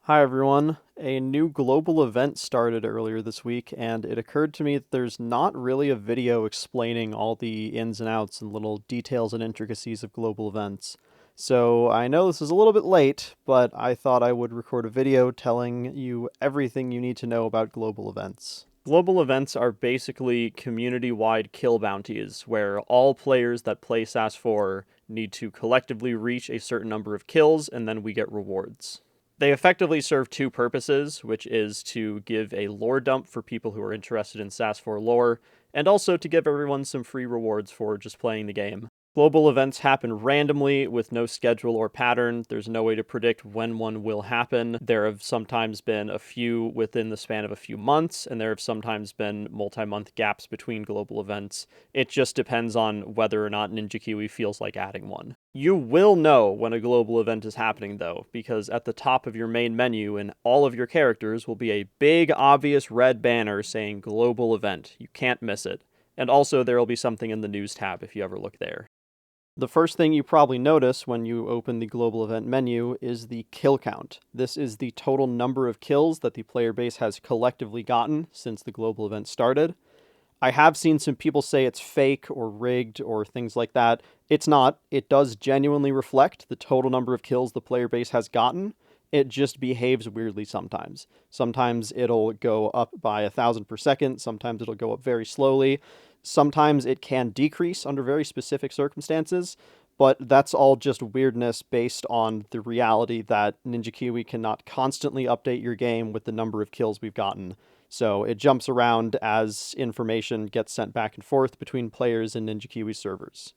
Hi everyone. A new global event started earlier this week, and it occurred to me that there's not really a video explaining all the ins and outs and little details and intricacies of global events. So I know this is a little bit late, but I thought I would record a video telling you everything you need to know about global events. Global events are basically community-wide kill bounties, where all players that play SAS 4 need to collectively reach a certain number of kills, and then we get rewards. They effectively serve two purposes, which is to give a lore dump for people who are interested in SAS 4 lore, and also to give everyone some free rewards for just playing the game. Global events happen randomly with no schedule or pattern. There's no way to predict when one will happen. There have sometimes been a few within the span of a few months, and there have sometimes been multi-month gaps between global events. It just depends on whether or not Ninja Kiwi feels like adding one. You will know when a global event is happening, though, because at the top of your main menu in all of your characters will be a big, obvious red banner saying Global Event. You can't miss it. And also, there will be something in the News tab if you ever look there. The first thing you probably notice when you open the global event menu is the kill count. This is the total number of kills that the player base has collectively gotten since the global event started. I have seen some people say it's fake or rigged or things like that. It's not. It does genuinely reflect the total number of kills the player base has gotten. It just behaves weirdly sometimes. Sometimes it'll go up by 1,000 per second. Sometimes it'll go up very slowly. Sometimes it can decrease under very specific circumstances, but that's all just weirdness based on the reality that Ninja Kiwi cannot constantly update your game with the number of kills we've gotten. So it jumps around as information gets sent back and forth between players and Ninja Kiwi servers.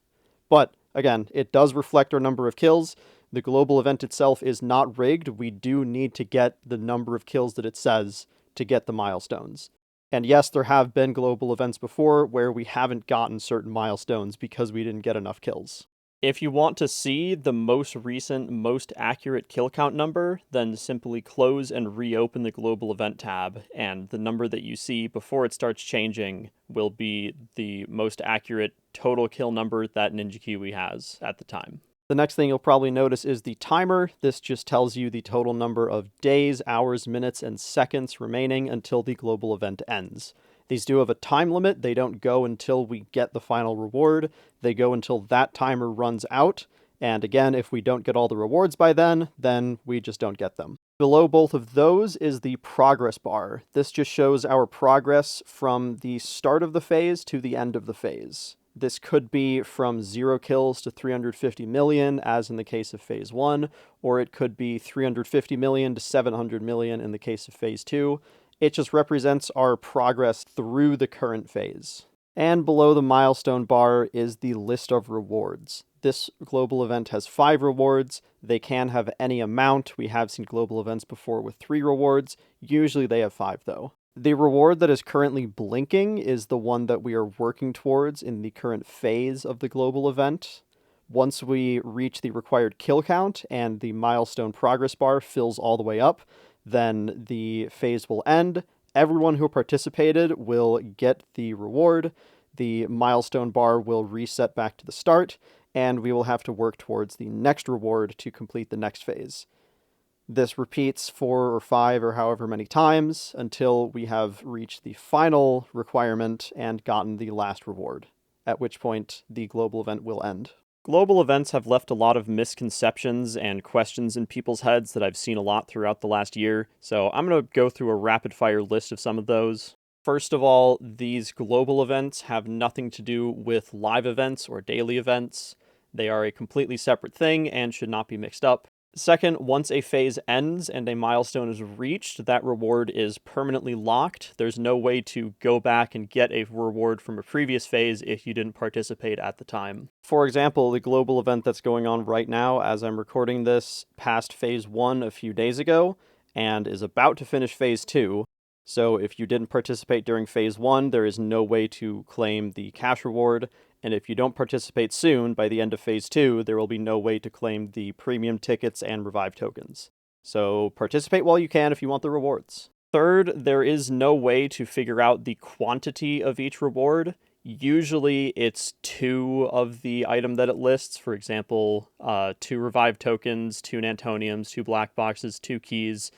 But again, it does reflect our number of kills. The global event itself is not rigged. We do need to get the number of kills that it says to get the milestones. And yes, there have been global events before where we haven't gotten certain milestones because we didn't get enough kills. If you want to see the most recent, most accurate kill count number, then simply close and reopen the global event tab, and the number that you see before it starts changing will be the most accurate total kill number that Ninja Kiwi has at the time. The next thing you'll probably notice is the timer. This just tells you the total number of days, hours, minutes, and seconds remaining until the global event ends. These do have a time limit. They don't go until we get the final reward. They go until that timer runs out. And again, if we don't get all the rewards by then we just don't get them. Below both of those is the progress bar. This just shows our progress from the start of the phase to the end of the phase. This could be from 0 kills to 350 million, as in the case of Phase 1, or it could be 350 million to 700 million in the case of Phase 2. It just represents our progress through the current phase. And below the milestone bar is the list of rewards. This global event has 5 rewards. They can have any amount. We have seen global events before with 3 rewards. Usually they have 5, though. The reward that is currently blinking is the one that we are working towards in the current phase of the global event. Once we reach the required kill count and the milestone progress bar fills all the way up, then the phase will end. Everyone who participated will get the reward. The milestone bar will reset back to the start, and we will have to work towards the next reward to complete the next phase. This repeats 4 or 5 or however many times until we have reached the final requirement and gotten the last reward, at which point the global event will end. Global events have left a lot of misconceptions and questions in people's heads that I've seen a lot throughout the last year, so I'm going to go through a rapid-fire list of some of those. First of all, these global events have nothing to do with live events or daily events. They are a completely separate thing and should not be mixed up. Second, once a phase ends and a milestone is reached, that reward is permanently locked. There's no way to go back and get a reward from a previous phase if you didn't participate at the time. For example, the global event that's going on right now as I'm recording this passed phase 1 a few days ago and is about to finish phase 2. So if you didn't participate during phase 1, there is no way to claim the cash reward. And if you don't participate soon, by the end of Phase 2, there will be no way to claim the premium tickets and revive tokens. So participate while you can if you want the rewards. Third, there is no way to figure out the quantity of each reward. Usually it's 2 of the item that it lists. For example, 2 revive tokens, 2 Nantoniums, 2 black boxes, 2 keys.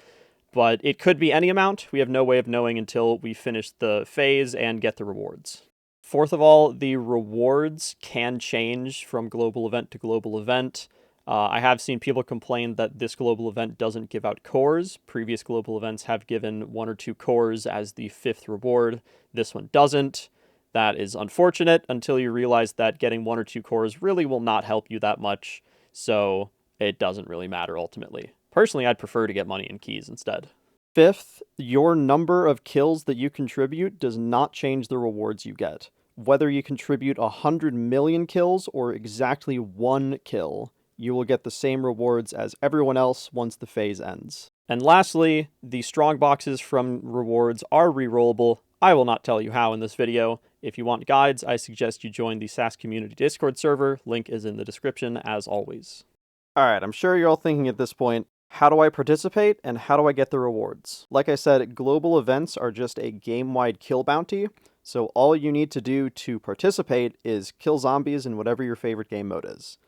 but it could be any amount. We have no way of knowing until we finish the phase and get the rewards. Fourth of all, the rewards can change from global event to global event. I have seen people complain that this global event doesn't give out cores. Previous global events have given 1 or 2 cores as the 5th reward. This one doesn't. That is unfortunate until you realize that getting 1 or 2 cores really will not help you that much, so it doesn't really matter ultimately. Personally, I'd prefer to get money and keys instead. Fifth, your number of kills that you contribute does not change the rewards you get. Whether you contribute 100 million kills or exactly 1 kill, you will get the same rewards as everyone else once the phase ends. And lastly, the strongboxes from rewards are rerollable. I will not tell you how in this video. If you want guides, I suggest you join the SAS community Discord server. Link is in the description as always. Alright, I'm sure you're all thinking at this point, how do I participate and how do I get the rewards? Like I said, global events are just a game-wide kill bounty, so all you need to do to participate is kill zombies in whatever your favorite game mode is.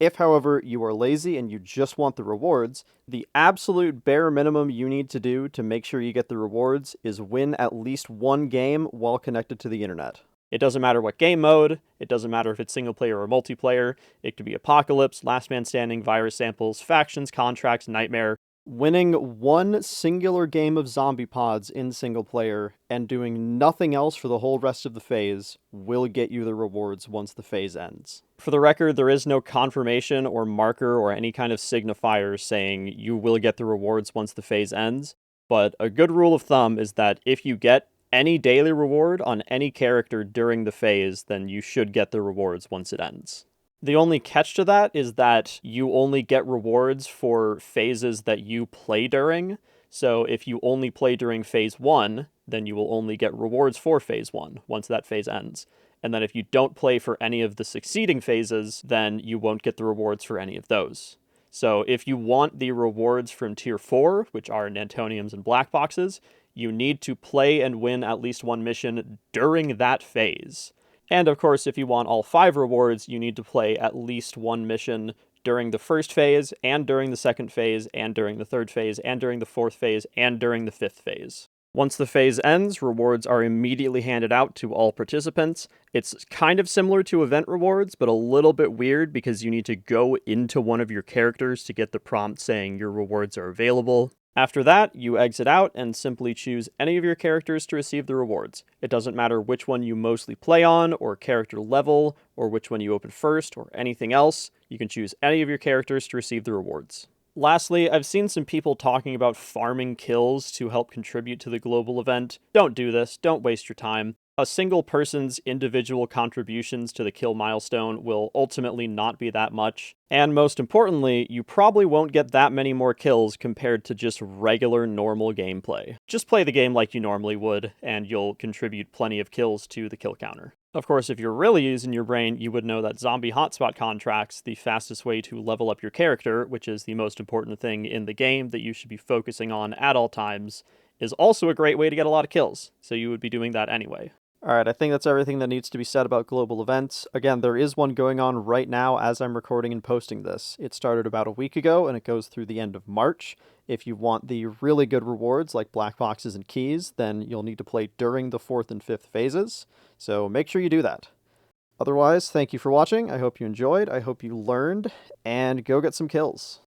If, however, you are lazy and you just want the rewards, the absolute bare minimum you need to do to make sure you get the rewards is win at least 1 game while connected to the internet. It doesn't matter what game mode, it doesn't matter if it's single player or multiplayer, it could be Apocalypse, Last Man Standing, Virus Samples, Factions, Contracts, Nightmare. Winning 1 singular game of zombie pods in single player and doing nothing else for the whole rest of the phase will get you the rewards once the phase ends. For the record, there is no confirmation or marker or any kind of signifier saying you will get the rewards once the phase ends, but a good rule of thumb is that if you get any daily reward on any character during the phase, then you should get the rewards once it ends. The only catch to that is that you only get rewards for phases that you play during. So if you only play during phase 1, then you will only get rewards for phase 1 once that phase ends. And then if you don't play for any of the succeeding phases, then you won't get the rewards for any of those. So if you want the rewards from Tier 4, which are Nantoniums and Black Boxes, you need to play and win at least 1 mission during that phase. And of course, if you want all 5 rewards, you need to play at least 1 mission during the first phase, and during the second phase, and during the third phase, and during the fourth phase, and during the 5th phase. Once the phase ends, rewards are immediately handed out to all participants. It's kind of similar to event rewards, but a little bit weird because you need to go into one of your characters to get the prompt saying your rewards are available. After that, you exit out and simply choose any of your characters to receive the rewards. It doesn't matter which one you mostly play on, or character level, or which one you open first, or anything else. You can choose any of your characters to receive the rewards. Lastly, I've seen some people talking about farming kills to help contribute to the global event. Don't do this, don't waste your time. A single person's individual contributions to the kill milestone will ultimately not be that much, and most importantly, you probably won't get that many more kills compared to just regular normal gameplay. Just play the game like you normally would, and you'll contribute plenty of kills to the kill counter. Of course, if you're really using your brain, you would know that zombie hotspot contracts, the fastest way to level up your character, which is the most important thing in the game that you should be focusing on at all times, is also a great way to get a lot of kills, so you would be doing that anyway. Alright, I think that's everything that needs to be said about global events. Again, there is one going on right now as I'm recording and posting this. It started about a week ago, and it goes through the end of March. If you want the really good rewards, like black boxes and keys, then you'll need to play during the 4th and 5th phases, so make sure you do that. Otherwise, thank you for watching, I hope you enjoyed, I hope you learned, and go get some kills.